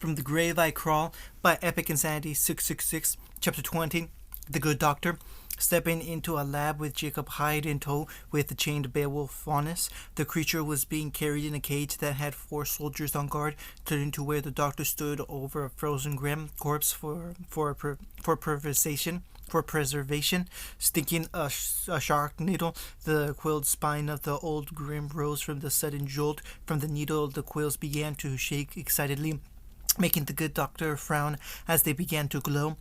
From the Grave I Crawl by Epic Insanity 666, Chapter 20, The Good Doctor. Stepping into a lab with Jacob Hyde in tow with the chained Beowulf Faunus, the creature was being carried in a cage that had 4 soldiers on guard, turning to where the doctor stood over a frozen grim corpse for preservation, stinking a shark needle. The quilled spine of the old grim rose from the sudden jolt. From the needle, the quills began to shake excitedly, making the good doctor frown as they began to glow,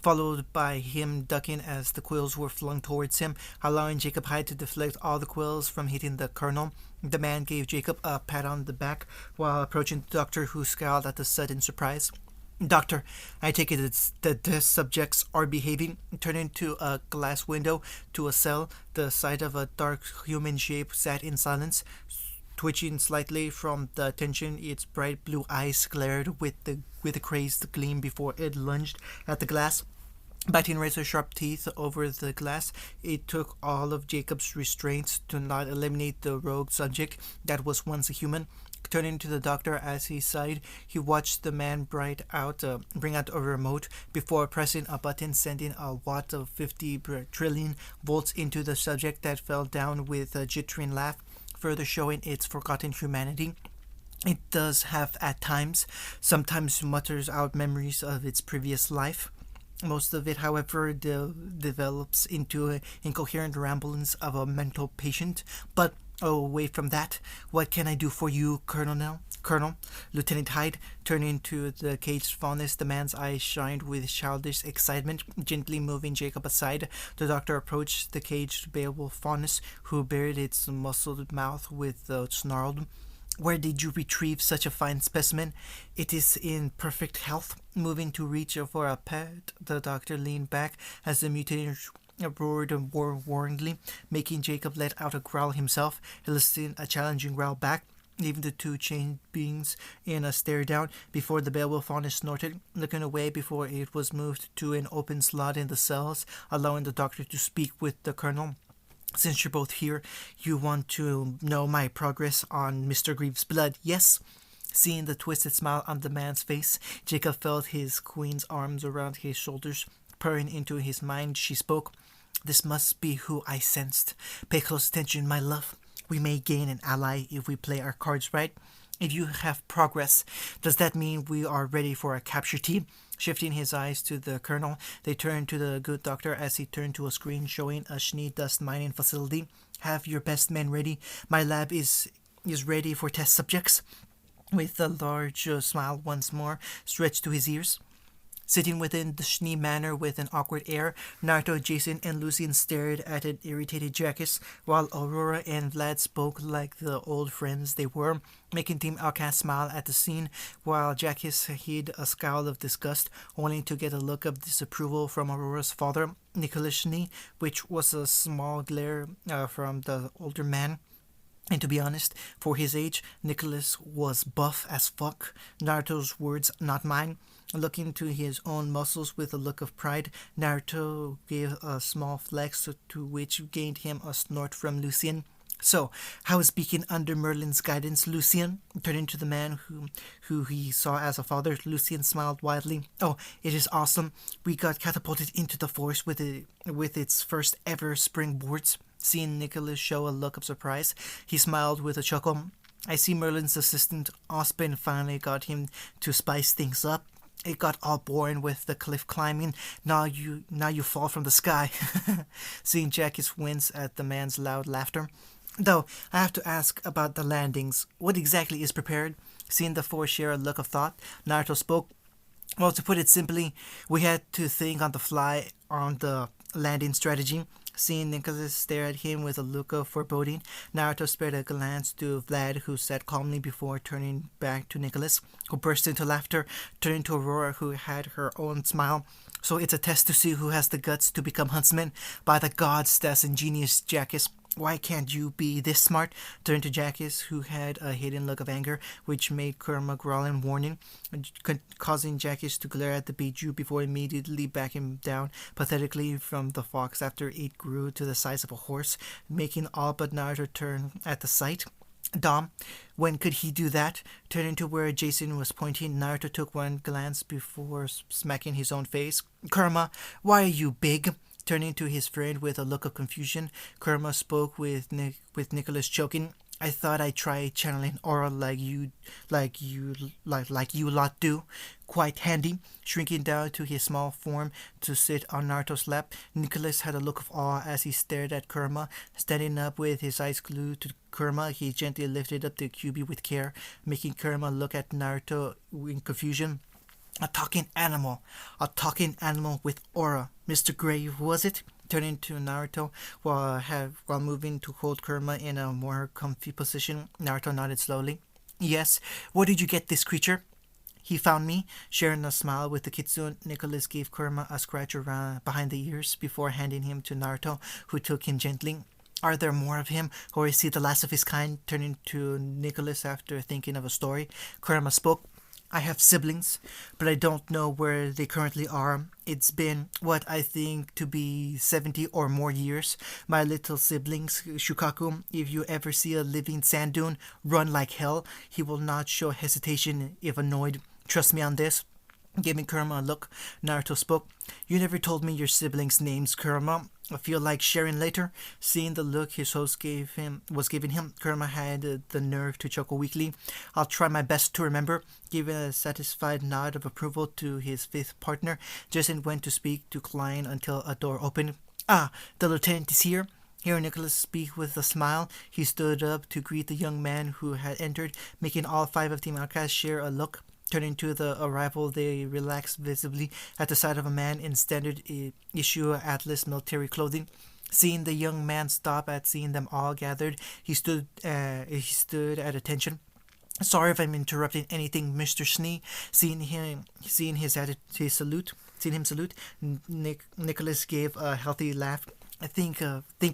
followed by him ducking as the quills were flung towards him, allowing Jacob Hyde to deflect all the quills from hitting the colonel. The man gave Jacob a pat on the back while approaching the doctor, who scowled at the sudden surprise. Doctor, I take it that the subjects are behaving. Turning to a glass window to a cell, the sight of a dark human shape sat in silence. Twitching slightly from the tension, its bright blue eyes glared with a crazed gleam before it lunged at the glass. Biting razor-sharp teeth over the glass, it took all of Jacob's restraints to not eliminate the rogue subject that was once a human. Turning to the doctor as he sighed, he watched the man bring out a remote before pressing a button, sending a watt of 50 trillion volts into the subject that fell down with a jittering laugh, further showing its forgotten humanity. It does have at times, sometimes mutters out memories of its previous life. Most of it, however, develops into incoherent ramblings of a mental patient. But away from that, what can I do for you, Colonel? Lieutenant Hyde, turning to the caged faunus, the man's eyes shined with childish excitement. Gently moving Jacob aside, the doctor approached the caged Beowulf faunus, who bared its muscled mouth with a snarl. Where did you retrieve such a fine specimen? It is in perfect health. Moving to reach for a pet, the doctor leaned back as the mutated roared warningly, making Jacob let out a growl himself, eliciting a challenging growl back, leaving the two chained beings in a stare down before the Beowulf faunus snorted, looking away before it was moved to an open slot in the cells, allowing the doctor to speak with the colonel. Since you're both here, you want to know my progress on Mr. Greaves' blood, yes? Seeing the twisted smile on the man's face, Jacob felt his queen's arms around his shoulders. Purring into his mind, she spoke. This must be who I sensed. Pay close attention, my love. We may gain an ally if we play our cards right. If you have progress, does that mean we are ready for a capture team? Shifting his eyes to the colonel, they turned to the good doctor as he turned to a screen showing a Schnee dust mining facility. Have your best men ready. My lab is ready for test subjects. With a large smile once more stretched to his ears. Sitting within the Schnee manor with an awkward air, Naruto, Jason, and Lucian stared at an irritated Jackus, while Aurora and Vlad spoke like the old friends they were, making Team Outcast smile at the scene, while Jackus hid a scowl of disgust, only to get a look of disapproval from Aurora's father, Nicholas Schnee, which was a small glare from the older man. And to be honest, for his age, Nicholas was buff as fuck. Naruto's words, not mine. Looking to his own muscles with a look of pride, Naruto gave a small flex, to which gained him a snort from Lucian. So, how is Beacon under Merlin's guidance, Lucian? Turning to the man who he saw as a father, Lucian smiled widely. Oh, it is awesome. We got catapulted into the force with its first ever springboards. Seeing Nicholas show a look of surprise, he smiled with a chuckle. I see Merlin's assistant, Ospen, finally got him to spice things up. It got all boring with the cliff climbing. Now you fall from the sky. Seeing Jackus wince at the man's loud laughter. Though, I have to ask about the landings. What exactly is prepared? Seeing the four share a look of thought, Naruto spoke. Well, to put it simply, we had to think on the fly on the landing strategy. Seeing Nicholas stare at him with a look of foreboding, Naruto spared a glance to Vlad, who sat calmly before turning back to Nicholas, who burst into laughter, turning to Aurora, who had her own smile. So it's a test to see who has the guts to become huntsman? By the gods, that's ingenious, Jackus. Why can't you be this smart? Turned to Jackus, who had a hidden look of anger, which made Kurma growl in warning, causing Jackus to glare at the Biju before immediately backing down pathetically from the fox after it grew to the size of a horse, making all but Naruto turn at the sight. Dom, when could he do that? Turning to where Jason was pointing, Naruto took one glance before smacking his own face. Kurama, why are you big? Turning to his friend with a look of confusion, Kurama spoke with Nicholas choking. I thought I'd try channeling aura like you lot do. Quite handy. Shrinking down to his small form to sit on Naruto's lap, Nicholas had a look of awe as he stared at Kurama. Standing up with his eyes glued to Kurama, he gently lifted up the QB with care, making Kurama look at Naruto in confusion. A talking animal with aura. Mr. Gray, was it? Turning to Naruto while moving to hold Kurama in a more comfy position, Naruto nodded slowly. Yes, where did you get this creature? He found me. Sharing a smile with the kitsune, Nicholas gave Kurama a scratch around behind the ears before handing him to Naruto, who took him gently. Are there more of him, or is he the last of his kind? Turning to Nicholas after thinking of a story, Kurama spoke. I have siblings, but I don't know where they currently are. It's been, what I think to be 70 or more years. My little siblings, Shukaku, if you ever see a living sand dune, run like hell. He will not show hesitation if annoyed. Trust me on this. Giving Kurama a look, Naruto spoke. You never told me your siblings' names, Kurama. I feel like sharing later. Seeing the look his host was giving him, Kurama had the nerve to chuckle weakly. I'll try my best to remember. Giving a satisfied nod of approval to his fifth partner, Jason went to speak to Klein until a door opened. Ah, the lieutenant is here. Hearing Nicholas speak with a smile, he stood up to greet the young man who had entered, making all five of Team Outcast share a look. Turning to the arrival, they relaxed visibly at the sight of a man in standard issue Atlas military clothing. Seeing the young man stop at seeing them all gathered, he stood at attention. Sorry if I'm interrupting anything, Mr. Snee. Seeing him salute, Nicholas gave a healthy laugh. I think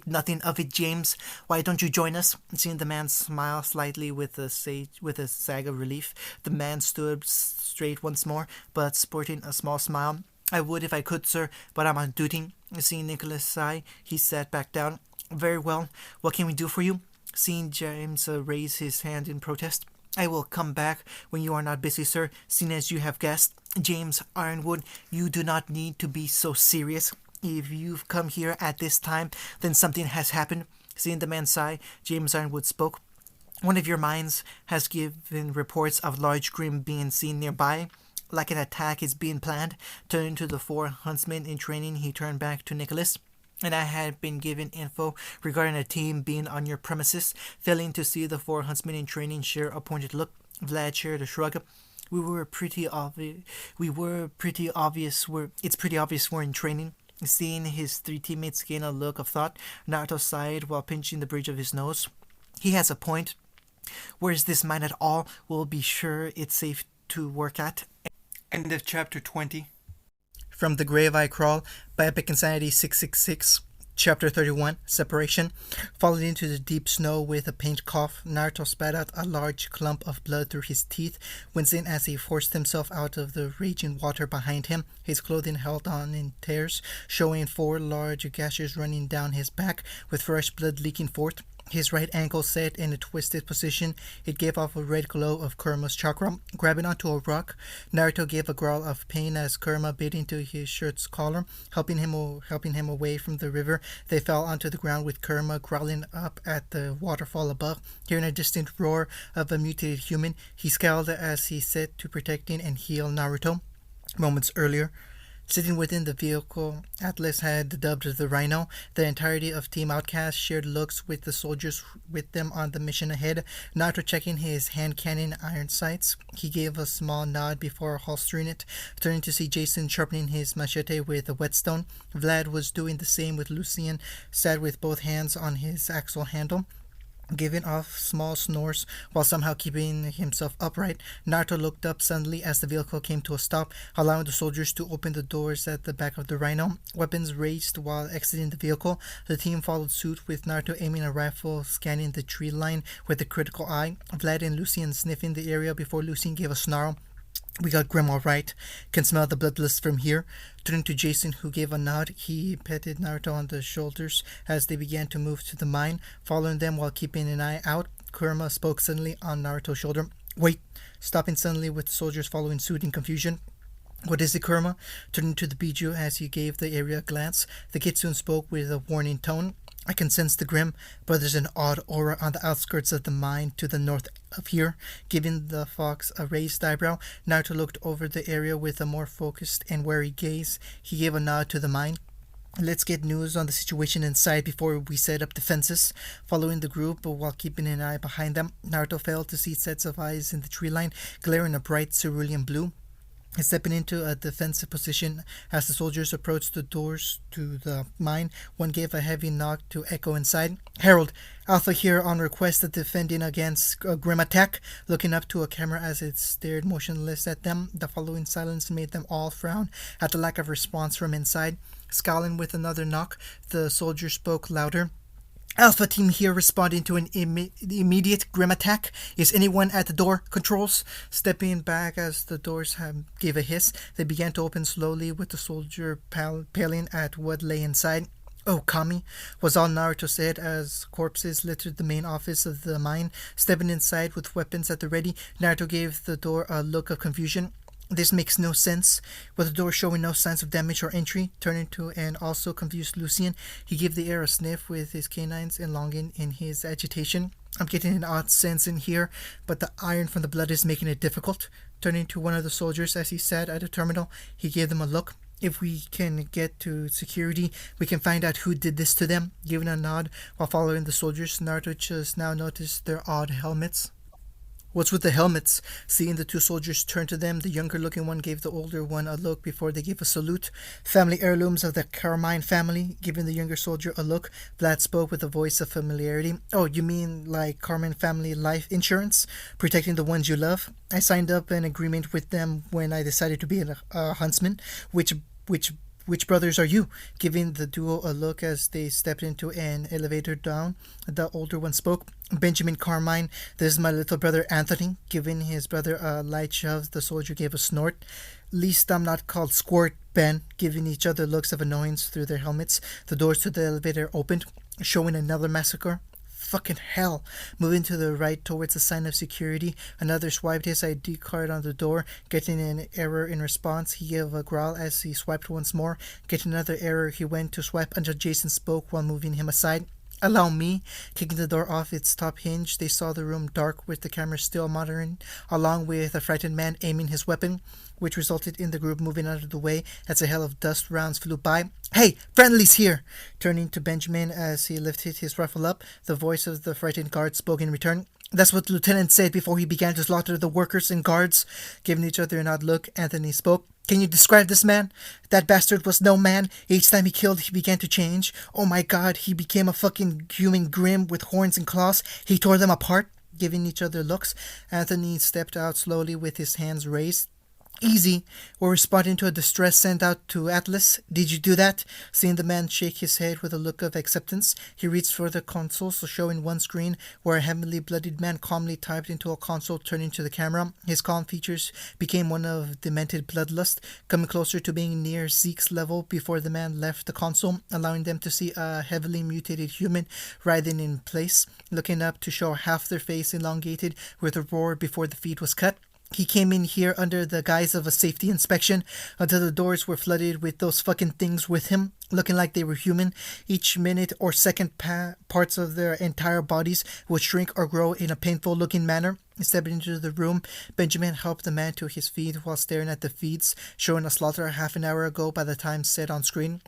nothing of it, James. Why don't you join us? Seeing the man smile slightly with a sag of relief, the man stood straight once more, but sporting a small smile. I would if I could, sir, but I'm on duty. Seeing Nicholas sigh, he sat back down. Very well. What can we do for you? Seeing James raise his hand in protest. I will come back when you are not busy, sir, seeing as you have guessed. James Ironwood, you do not need to be so serious. If you've come here at this time, then something has happened. Seeing the man sigh, James Ironwood spoke. One of your minds has given reports of large grim being seen nearby. Like an attack is being planned. Turning to the four huntsmen in training, he turned back to Nicholas. And I had been given info regarding a team being on your premises. Failing to see the four huntsmen in training share a pointed look, Vlad shared a shrug. It's pretty obvious we're in training. Seeing his three teammates gain a look of thought, Naruto sighed while pinching the bridge of his nose. He has a point. Where's this mine at all? We'll be sure it's safe to work at. End of chapter 20. From The Grave I Crawl by Epic Insanity 666. Chapter 31, Separation. Falling into the deep snow with a pained cough, Naruto spat out a large clump of blood through his teeth, wincing as he forced himself out of the raging water behind him. His clothing held on in tears, showing 4 large gashes running down his back, with fresh blood leaking forth. His right ankle set in a twisted position. It gave off a red glow of Kurama's chakra. Grabbing onto a rock, Naruto gave a growl of pain as Kurama bit into his shirt's collar, helping him away from the river. They fell onto the ground with Kurama growling up at the waterfall above. Hearing a distant roar of a mutated human, he scowled as he set to protecting and heal Naruto. Moments earlier, sitting within the vehicle Atlas had dubbed the Rhino, the entirety of Team Outcast shared looks with the soldiers with them on the mission ahead. Naruto checking his hand cannon iron sights, he gave a small nod before holstering it, turning to see Jason sharpening his machete with a whetstone. Vlad was doing the same with Lucian, sat with both hands on his axle handle, giving off small snores while somehow keeping himself upright. Naruto looked up suddenly as the vehicle came to a stop, allowing the soldiers to open the doors at the back of the Rhino. Weapons raised while exiting the vehicle. The team followed suit, with Naruto aiming a rifle, scanning the tree line with a critical eye. Vlad and Lucian sniffing the area before Lucian gave a snarl. We got Grim all right. Can smell the bloodlust from here. Turning to Jason, who gave a nod, he petted Naruto on the shoulders as they began to move to the mine, following them while keeping an eye out. Kurama spoke suddenly on Naruto's shoulder. Wait, stopping suddenly with the soldiers following suit in confusion. What is it, Kurama? Turning to the Biju as he gave the area a glance, the Kitsune spoke with a warning tone. I can sense the grim, but there's an odd aura on the outskirts of the mine to the north of here. Giving the fox a raised eyebrow, Naruto looked over the area with a more focused and wary gaze. He gave a nod to the mine. Let's get news on the situation inside before we set up defenses. Following the group, but while keeping an eye behind them, Naruto failed to see sets of eyes in the tree line, glaring a bright cerulean blue. Stepping into a defensive position as the soldiers approached the doors to the mine, one gave a heavy knock to echo inside. Harold, Alpha here on request of defending against a grim attack. Looking up to a camera as it stared motionless at them, the following silence made them all frown at the lack of response from inside. Scowling with another knock, the soldier spoke louder. Alpha team here responding to an immediate grim attack. Is anyone at the door? Controls? Stepping back as the doors gave a hiss, they began to open slowly with the soldier paling at what lay inside. Oh, Kami, was all Naruto said as corpses littered the main office of the mine. Stepping inside with weapons at the ready, Naruto gave the door a look of confusion. This makes no sense. With the door showing no signs of damage or entry, turning to an also confused Lucian, he gave the air a sniff with his canines elongating in his agitation. I'm getting an odd sense in here, but the iron from the blood is making it difficult. Turning to one of the soldiers as he sat at a terminal, he gave them a look. If we can get to security, we can find out who did this to them. Giving a nod while following the soldiers, Naruto just now noticed their odd helmets. What's with the helmets? Seeing the two soldiers turn to them, the younger-looking one gave the older one a look before they gave a salute. Family heirlooms of the Carmine family. Giving the younger soldier a look, Vlad spoke with a voice of familiarity. Oh, you mean like Carmine family life insurance? Protecting the ones you love? I signed up an agreement with them when I decided to be a huntsman. Which brothers are you? Giving the duo a look as they stepped into an elevator down, the older one spoke. Benjamin Carmine, this is my little brother Anthony. Giving his brother a light shove, the soldier gave a snort. Least I'm not called Squirt, Ben. Giving each other looks of annoyance through their helmets. The doors to the elevator opened, showing another massacre. Fucking hell. Moving to the right towards the sign of security, another swiped his ID card on the door, getting an error in response. He gave a growl as he swiped once more. Getting another error, he went to swipe until Jason spoke while moving him aside. Allow me. Kicking the door off its top hinge, they saw the room dark with the camera still monitoring, along with a frightened man aiming his weapon, which resulted in the group moving out of the way as a hail of dust rounds flew by. Hey, friendly's here! Turning to Benjamin as he lifted his rifle up, the voice of the frightened guard spoke in return. That's what the lieutenant said before he began to slaughter the workers and guards. Giving each other an odd look, Anthony spoke. Can you describe this man? That bastard was no man. Each time he killed, he began to change. Oh my god, he became a fucking human grim with horns and claws. He tore them apart. Giving each other looks, Anthony stepped out slowly with his hands raised. Easy. We're responding to a distress sent out to Atlas. Did you do that? Seeing the man shake his head with a look of acceptance, he reached for the console, showing one screen where a heavily bloodied man calmly typed into a console. Turning to the camera, his calm features became one of demented bloodlust, coming closer to being near Zeke's level before the man left the console, allowing them to see a heavily mutated human writhing in place, looking up to show half their face elongated with a roar before the feed was cut. He came in here under the guise of a safety inspection until the doors were flooded with those fucking things with him, looking like they were human. Each minute or second parts of their entire bodies would shrink or grow in a painful-looking manner. Stepping into the room, Benjamin helped the man to his feet while staring at the feeds, showing a slaughter half an hour ago by the time set on screen.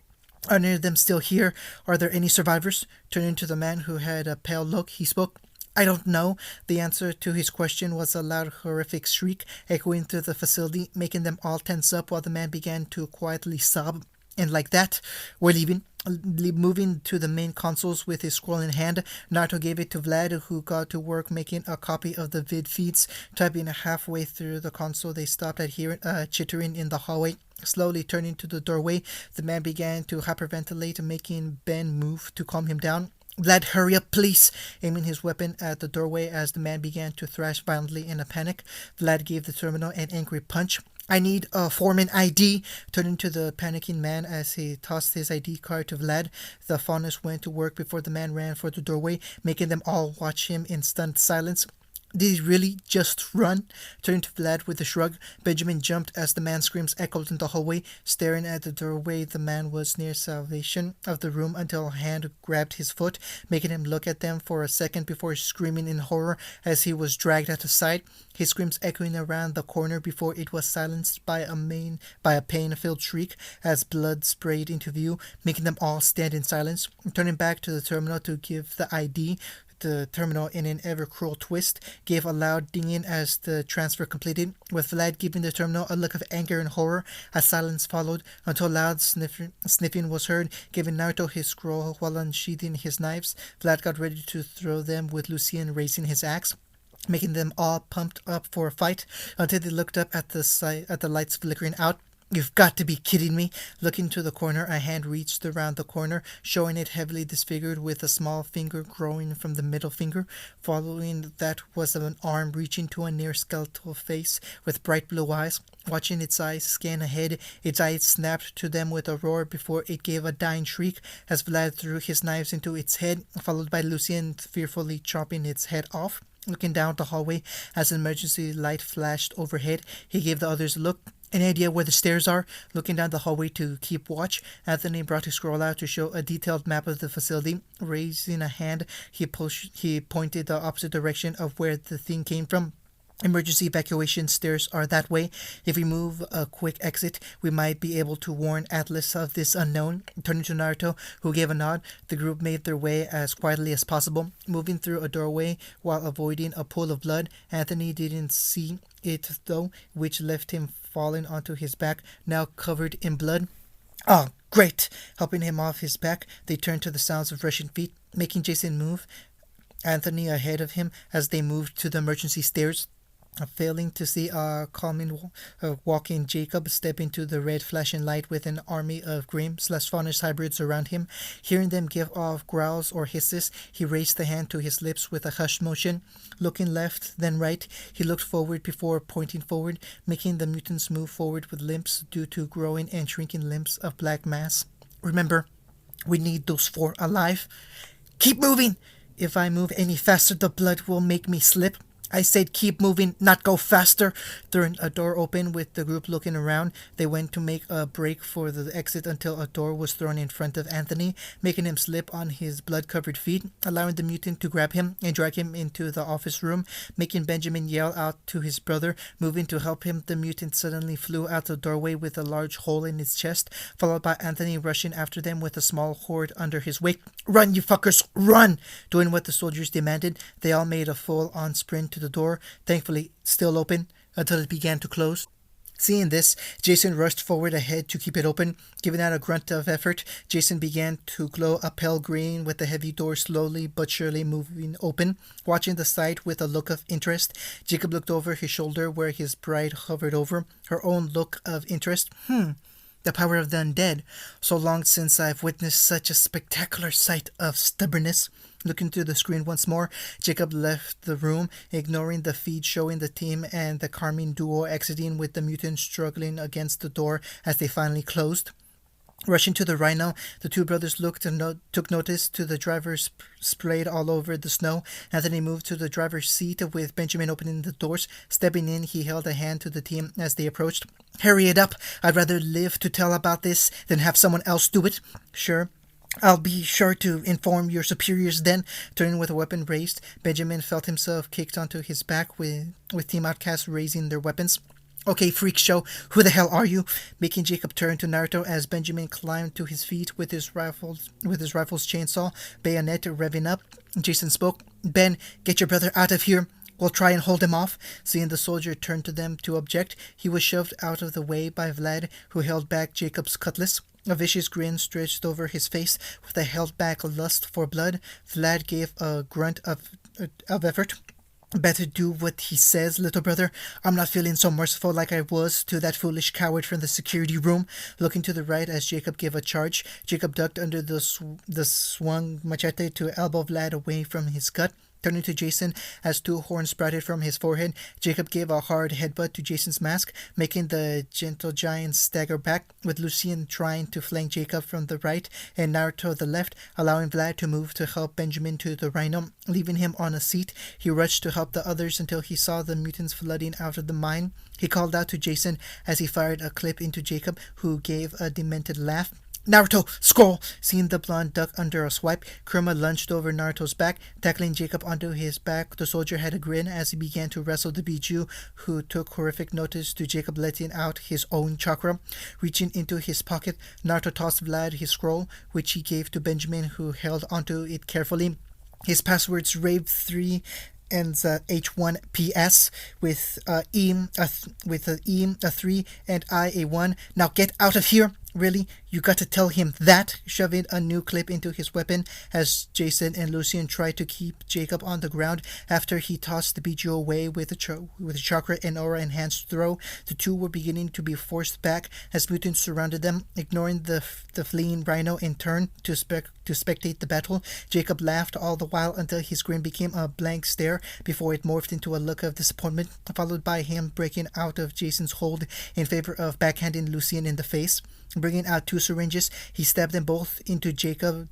Are any of them still here? Are there any survivors? Turning to the man who had a pale look, he spoke. I don't know. The answer to his question was a loud, horrific shriek echoing through the facility, making them all tense up while the man began to quietly sob. And like that, we're leaving. Moving to the main consoles with his scroll in hand, Naruto gave it to Vlad, who got to work making a copy of the vid feeds. Typing halfway through the console, they stopped at hearing chittering in the hallway. Slowly turning to the doorway, the man began to hyperventilate, making Ben move to calm him down. Vlad, hurry up, please! Aiming his weapon at the doorway as the man began to thrash violently in a panic, Vlad gave the terminal an angry punch. I need a foreman ID, turning to the panicking man as he tossed his ID card to Vlad. The faunus went to work before the man ran for the doorway, making them all watch him in stunned silence. Did he really just run? Turning to Vlad with a shrug, Benjamin jumped as the man's screams echoed in the hallway. Staring at the doorway, the man was near salvation of the room until a hand grabbed his foot, making him look at them for a second before screaming in horror as he was dragged out of sight. His screams echoing around the corner before it was silenced by a pain-filled shriek as blood sprayed into view, making them all stand in silence. Turning back to the terminal to give the ID, the terminal, in an ever-cruel twist, gave a loud dinging as the transfer completed, with Vlad giving the terminal a look of anger and horror. A silence followed until loud sniffing was heard, giving Naruto his scroll while unsheathing his knives. Vlad got ready to throw them, with Lucien raising his axe, making them all pumped up for a fight until they looked up at the lights flickering out. You've got to be kidding me. Looking to the corner, a hand reached around the corner, showing it heavily disfigured with a small finger growing from the middle finger. Following that was an arm reaching to a near skeletal face with bright blue eyes. Watching its eyes scan ahead, its eyes snapped to them with a roar before it gave a dying shriek as Vlad threw his knives into its head, followed by Lucien fearfully chopping its head off. Looking down the hallway as an emergency light flashed overhead, he gave the others a look. Any idea where the stairs are? Looking down the hallway to keep watch, Anthony brought his scroll out to show a detailed map of the facility. Raising a hand, he pointed the opposite direction of where the thing came from. Emergency evacuation stairs are that way. If we move a quick exit, we might be able to warn Atlas of this unknown. Turning to Naruto, who gave a nod, the group made their way as quietly as possible, moving through a doorway while avoiding a pool of blood. Anthony didn't see it, though, which left him falling onto his back, now covered in blood. Oh, great! Helping him off his back, they turned to the sounds of rushing feet, making Jason move Anthony ahead of him as they moved to the emergency stairs. Failing to see a calming walking Jacob step into the red flashing light with an army of Grimm/Faunish hybrids around him. Hearing them give off growls or hisses, he raised the hand to his lips with a hushed motion. Looking left, then right, he looked forward before pointing forward, making the mutants move forward with limps due to growing and shrinking limps of black mass. Remember, we need those 4 alive. Keep moving! If I move any faster, the blood will make me slip. I said keep moving, not go faster. Throwing a door open with the group looking around, they went to make a break for the exit until a door was thrown in front of Anthony, making him slip on his blood-covered feet, allowing the mutant to grab him and drag him into the office room, making Benjamin yell out to his brother. Moving to help him, the mutant suddenly flew out the doorway with a large hole in its chest, followed by Anthony rushing after them with a small horde under his wake. Run, you fuckers, run! Doing what the soldiers demanded, they all made a full-on sprint to the door, thankfully still open, until it began to close. Seeing this, Jason rushed forward ahead to keep it open. Giving out a grunt of effort, Jason began to glow a pale green with the heavy door slowly but surely moving open. Watching the sight with a look of interest, Jacob looked over his shoulder where his bride hovered over, her own look of interest. The power of the undead. So long since I've witnessed such a spectacular sight of stubbornness. Looking through the screen once more, Jacob left the room, ignoring the feed showing the team and the Carmine duo exiting with the mutant struggling against the door as they finally closed. Rushing to the rhino, the 2 brothers looked and took notice to the driver sprayed all over the snow. Anthony moved to the driver's seat with Benjamin opening the doors. Stepping in, he held a hand to the team as they approached. Hurry it up. I'd rather live to tell about this than have someone else do it. Sure. I'll be sure to inform your superiors then. Turning with a weapon raised, Benjamin felt himself kicked onto his back with Team Outcast raising their weapons. Okay, freak show, who the hell are you? Making Jacob turn to Naruto as Benjamin climbed to his feet with his rifle's chainsaw, bayonet revving up. Jason spoke. Ben, get your brother out of here. We'll try and hold him off. Seeing the soldier turn to them to object, he was shoved out of the way by Vlad, who held back Jacob's cutlass. A vicious grin stretched over his face with a held-back lust for blood. Vlad gave a grunt of effort. Better do what he says, little brother. I'm not feeling so merciful like I was to that foolish coward from the security room. Looking to the right as Jacob gave a charge, Jacob ducked under the swung machete to elbow Vlad away from his gut. Turning to Jason as two horns sprouted from his forehead, Jacob gave a hard headbutt to Jason's mask, making the gentle giant stagger back, with Lucien trying to flank Jacob from the right and Naruto the left, allowing Vlad to move to help Benjamin to the rhino, leaving him on a seat. He rushed to help the others until he saw the mutants flooding out of the mine. He called out to Jason as he fired a clip into Jacob, who gave a demented laugh. Naruto, scroll! Seeing the blonde duck under a swipe, Kurama lunged over Naruto's back, tackling Jacob onto his back. The soldier had a grin as he began to wrestle the Bijuu, who took horrific notice to Jacob letting out his own chakra. Reaching into his pocket, Naruto tossed Vlad his scroll, which he gave to Benjamin, who held onto it carefully. His passwords Rave 3 and H1PS with E, a 3, and I, a 1. Now get out of here! Really? You got to tell him that? Shoving a new clip into his weapon as Jason and Lucien tried to keep Jacob on the ground after he tossed the Bijuu away with a chakra and aura enhanced throw. The two were beginning to be forced back as mutants surrounded them, ignoring the fleeing rhino in turn to spectate the battle. Jacob laughed all the while until his grin became a blank stare before it morphed into a look of disappointment, followed by him breaking out of Jason's hold in favor of backhanding Lucien in the face. Bringing out 2 syringes, he stabbed them both into Jason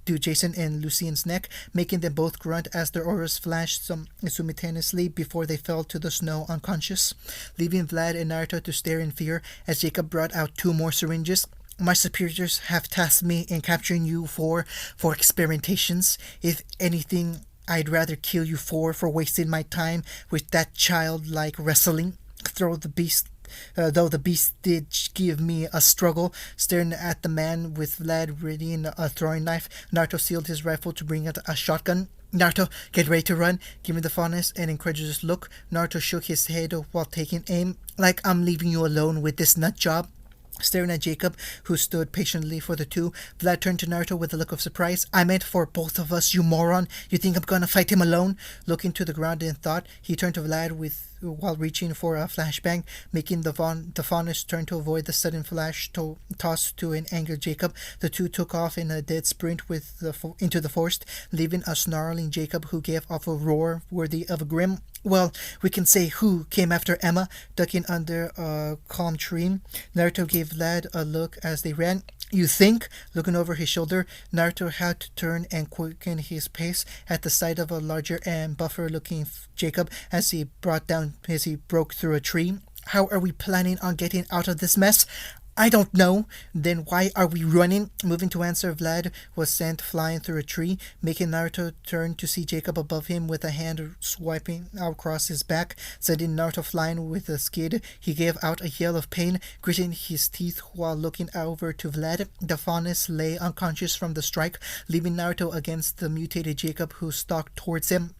and Lucien's neck, making them both grunt as their auras flashed simultaneously before they fell to the snow unconscious, leaving Vlad and Naruto to stare in fear as Jacob brought out 2 more syringes. My superiors have tasked me in capturing you for experimentations. If anything, I'd rather kill you for wasting my time with that childlike wrestling. Though the beast did give me a struggle, staring at the man with Vlad readying a throwing knife, Naruto sealed his rifle to bring out a shotgun. Naruto, get ready to run. Giving the fondness and incredulous look, Naruto shook his head while taking aim. Like I'm leaving you alone with this nut job. Staring at Jacob, who stood patiently for the two, Vlad turned to Naruto with a look of surprise. I meant for both of us, you moron. You think I'm gonna fight him alone? Looking to the ground in thought, he turned to Vlad while reaching for a flashbang, making the fondness turn to avoid the sudden flash toss to an angered Jacob. The two took off in a dead sprint into the forest, leaving a snarling Jacob who gave off a roar worthy of a grim. Well, we can say who came after Emma, ducking under a calm tree. Naruto gave Vlad a look as they ran. You think? Looking over his shoulder, Naruto had to turn and quicken his pace at the sight of a larger and buffer-looking Jacob as he broke through a tree. How are we planning on getting out of this mess? I don't know. Then why are we running? Moving to answer, Vlad was sent flying through a tree, making Naruto turn to see Jacob above him with a hand swiping across his back, sending Naruto flying with a skid. He gave out a yell of pain, gritting his teeth while looking over to Vlad. The fondness lay unconscious from the strike, leaving Naruto against the mutated Jacob who stalked towards him.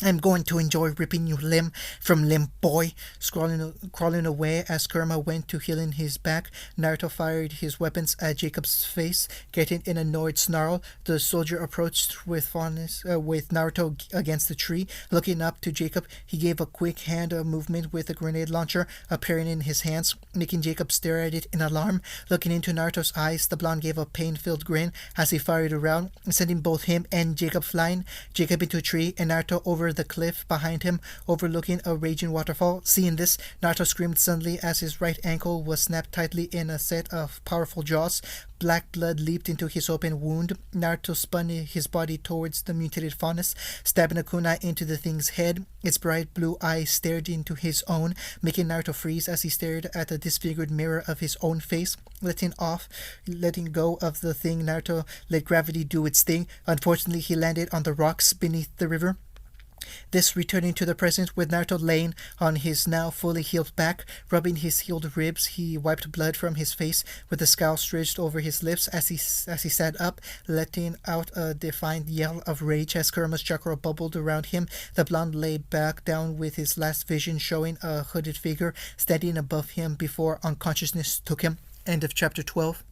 I'm going to enjoy ripping you limb from limb, boy. Crawling away as Kurama went to healing his back, Naruto fired his weapons at Jacob's face, getting an annoyed snarl. The soldier approached with Naruto against the tree. Looking up to Jacob, he gave a quick hand movement with a grenade launcher appearing in his hands, making Jacob stare at it in alarm. Looking into Naruto's eyes, the blonde gave a pain-filled grin as he fired around, sending both him and Jacob flying. Jacob into a tree and Naruto over the cliff behind him, overlooking a raging waterfall. Seeing this, Naruto screamed suddenly as his right ankle was snapped tightly in a set of powerful jaws. Black blood leaped into his open wound. Naruto spun his body towards the mutated fondness, stabbing a kunai into the thing's head. Its bright blue eyes stared into his own, making Naruto freeze as he stared at the disfigured mirror of his own face. Letting go of the thing, Naruto let gravity do its thing. Unfortunately, he landed on the rocks beneath the river. This returning to the present with Naruto laying on his now fully healed back, rubbing his healed ribs. He wiped blood from his face with a scowl stretched over his lips as he sat up, letting out a defiant yell of rage as Kurama's chakra bubbled around him. The blonde lay back down with his last vision showing a hooded figure standing above him before unconsciousness took him. End of chapter 12.